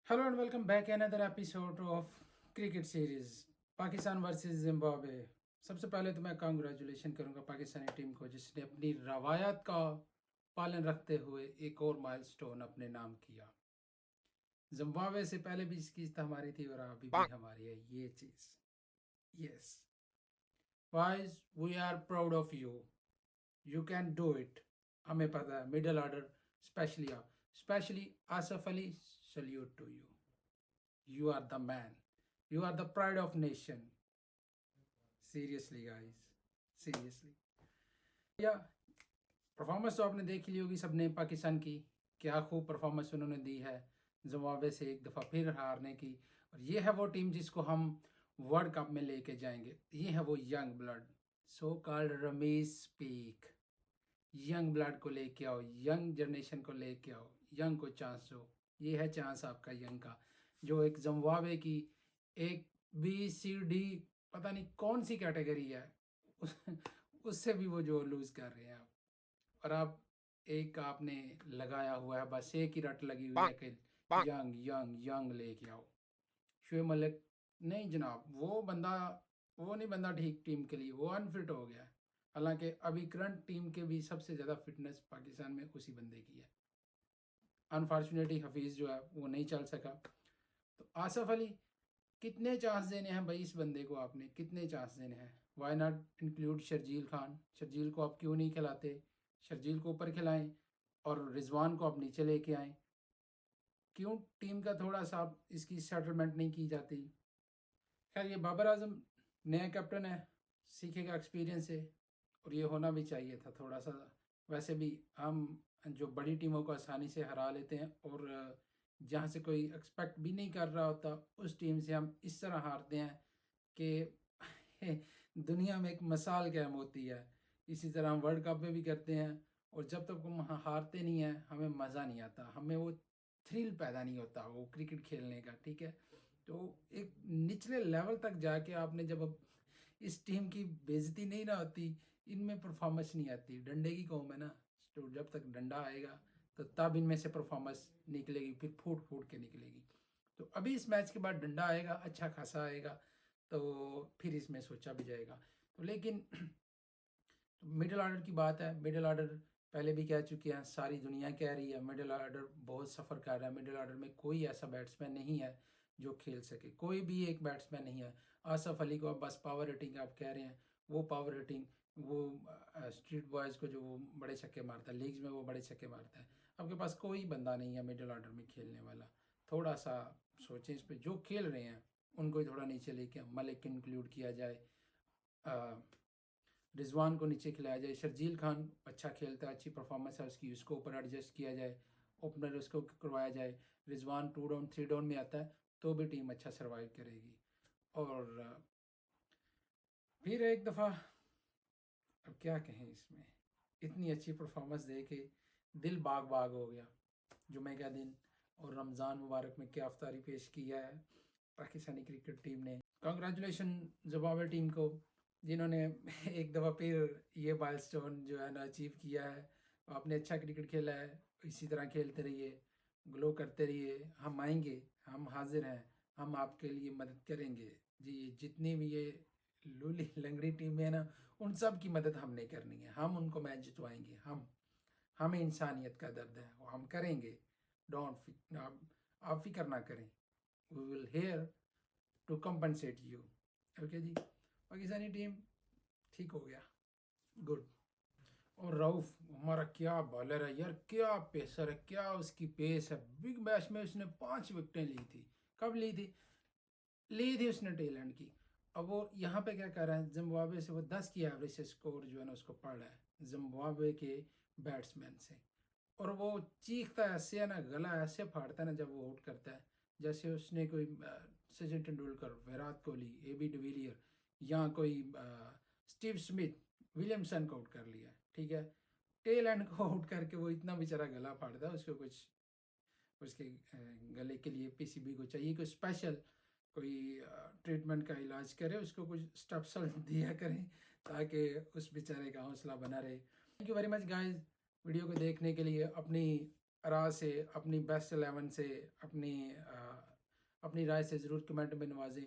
Hello and welcome back another episode of cricket series Pakistan versus Zimbabwe. सबसे पहले तो मैं कांग्रेचुलेशन करूंगा पाकिस्तानी टीम को जिसने अपनी रवायत का पालन रखते हुए एक और माइलस्टोन अपने नाम किया। जिम्बाब्वे से पहले भी इसकी हमारी थी और अभी भी हमारी है ये चीज़। Yes guys, we are proud of you. You can do it. हमें पता है मिडिल ऑर्डर स्पेशली आप, specially Asif Ali, salute to you. You are the man. You are the pride of nation. Seriously, guys. Seriously. या performance तो आपने देख ली होगी सबने पाकिस्तान की। क्या खूब परफॉर्मेंस उन्होंने दी है जिम्बाब्वे से एक दफ़ा फिर हारने की। और ये है वो टीम जिसको हम वर्ल्ड कप में लेके जाएंगे। ये है वो young blood, so called Ramesh speak. Young blood को लेके आओ, यंग जनरेशन को लेके आओ, यंग को चांस दो। ये है चांस आपका यंग का, जो एक जिम्बाब्वे की एक बी सी डी पता नहीं कौन सी कैटेगरी है उससे भी वो जो लूज कर रहे हैं आप। और आप एक आपने लगाया हुआ है, बस एक ही रट लगी हुई है कि यंग यंग यंग लेके आओ। शुएब मलिक नहीं जनाब, वो नहीं बंदा ठीक टीम के लिए, वो अनफिट हो गया है। हालांकि अभी करंट टीम के भी सबसे ज़्यादा फिटनेस पाकिस्तान में उसी बंदे की है। अनफॉर्चुनेटली हफीज़ जो है वो नहीं चल सका। तो आसफ अली, कितने चांस देने हैं भाई इस बंदे को, आपने कितने चांस देने हैं। Why not include Sharjeel Khan. Sharjeel को आप क्यों नहीं खिलाते? शर्जील को ऊपर खिलाएं और रिजवान को आप नीचे लेके आएँ। क्यों टीम का थोड़ा सा आप इसकी सेटलमेंट नहीं की जाती? खैर, ये बाबर आजम नया कैप्टन है, सीखेगा एक्सपीरियंस से, और ये होना भी चाहिए था थोड़ा सा। वैसे भी हम जो बड़ी टीमों को आसानी से हरा लेते हैं, और जहाँ से कोई एक्सपेक्ट भी नहीं कर रहा होता उस टीम से हम इस तरह हारते हैं कि दुनिया में एक मिसाल कायम होती है। इसी तरह हम वर्ल्ड कप में भी करते हैं, और जब तक हम हारते नहीं हैं हमें मज़ा नहीं आता, हमें वो थ्रिल पैदा नहीं होता वो क्रिकेट खेलने का। ठीक है, तो एक निचले लेवल तक जाके आपने जब अब इस टीम की बेइज्जती नहीं ना होती, इनमें परफॉर्मेंस नहीं आती। डंडे की कौम है ना, तो जब तक डंडा आएगा तो तब इनमें से परफॉर्मेंस निकलेगी, फिर फूट फूट के निकलेगी। तो अभी इस मैच के बाद डंडा आएगा, अच्छा खासा आएगा, तो फिर इसमें सोचा भी जाएगा। तो लेकिन तो मिडिल ऑर्डर की बात है, मिडिल ऑर्डर पहले भी कह चुके हैं, सारी दुनिया कह रही है मिडिल ऑर्डर बहुत सफ़र कर रहा है। मिडिल ऑर्डर में कोई ऐसा बैट्समैन नहीं है जो खेल सके, कोई भी एक बैट्समैन नहीं है। आसफ अली को आप बस पावर रेटिंग आप कह रहे हैं, वो पावर रेटिंग वो स्ट्रीट बॉयज़ को जो वो बड़े छक्के मारता है, लीग्स में वो बड़े छक्के मारता है। आपके पास कोई बंदा नहीं है मिडिल ऑर्डर में खेलने वाला। थोड़ा सा सोचें इस पर, जो खेल रहे हैं उनको ही थोड़ा नीचे लेके मलिक इंक्लूड किया जाए, रिजवान को नीचे खिलाया जाए, शर्जील खान अच्छा खेलता है, अच्छी परफॉर्मेंस है उसकी, उसको ऊपर एडजस्ट किया जाए, ओपनर उसको करवाया जाए। रिजवान 2 डाउन 3 डाउन में आता है तो भी टीम अच्छा सर्वाइव करेगी। और फिर एक दफ़ा, अब क्या कहें इसमें, इतनी अच्छी परफॉर्मेंस दे के दिल बाग बाग हो गया। जुमे का दिन और रमज़ान मुबारक में क्या अफ्तारी पेश किया है पाकिस्तानी क्रिकेट टीम ने। कांग्रेचुलेशन जिम्बाब्वे टीम को, जिन्होंने एक दफ़ा फिर ये माइलस्टोन जो है ना अचीव किया है। आपने अच्छा क्रिकेट खेला है, इसी तरह खेलते रहिए, ग्लो करते रहिए। हम आएंगे, हम हाजिर हैं, हम आपके लिए मदद करेंगे जी। जितनी भी ये लूली लंगड़ी टीमें हैं ना, उन सब की मदद हमने करनी है, हम उनको मैच जितवाएंगे। हमें इंसानियत का दर्द है, वो हम करेंगे। डोंट आप फिक्र ना करें, we will here to compensate you. Okay जी, पाकिस्तानी टीम ठीक हो गया, गुड। और रऊफ हमारा क्या बॉलर है यार, क्या पेसर है, क्या उसकी पेस है। बिग मैच में उसने 5 विकेटें ली थी। कब ली थी उसने टेलैंड की। अब वो यहाँ पे क्या कर रहा है, जिम्बाब्वे से वो 10 की एवरेज से स्कोर जो है ना उसको पड़ रहा है जिम्बाब्वे के बैट्समैन से। और वो चीखता है ऐसे है ना, गला ऐसे फाड़ता है ना जब वो आउट करता है, जैसे उसने कोई Sachin Tendulkar, Virat Kohli, A B de Villiers या कोई स्टीव स्मिथ, विलियमसन को आउट कर लिया। ठीक है, टेल एंड को आउट करके वो इतना बेचारा गला फाड़ता है, उसको कुछ उसके गले के लिए पीसीबी को चाहिए कोई स्पेशल, कोई ट्रीटमेंट का इलाज करे, उसको कुछ स्टेप्सल दिया करें ताकि उस बेचारे का हौसला बना रहे। Thank you very much guys video को देखने के लिए। अपनी राय से, अपनी बेस्ट 11 से, अपनी राय से ज़रूर कमेंट में नवाजें।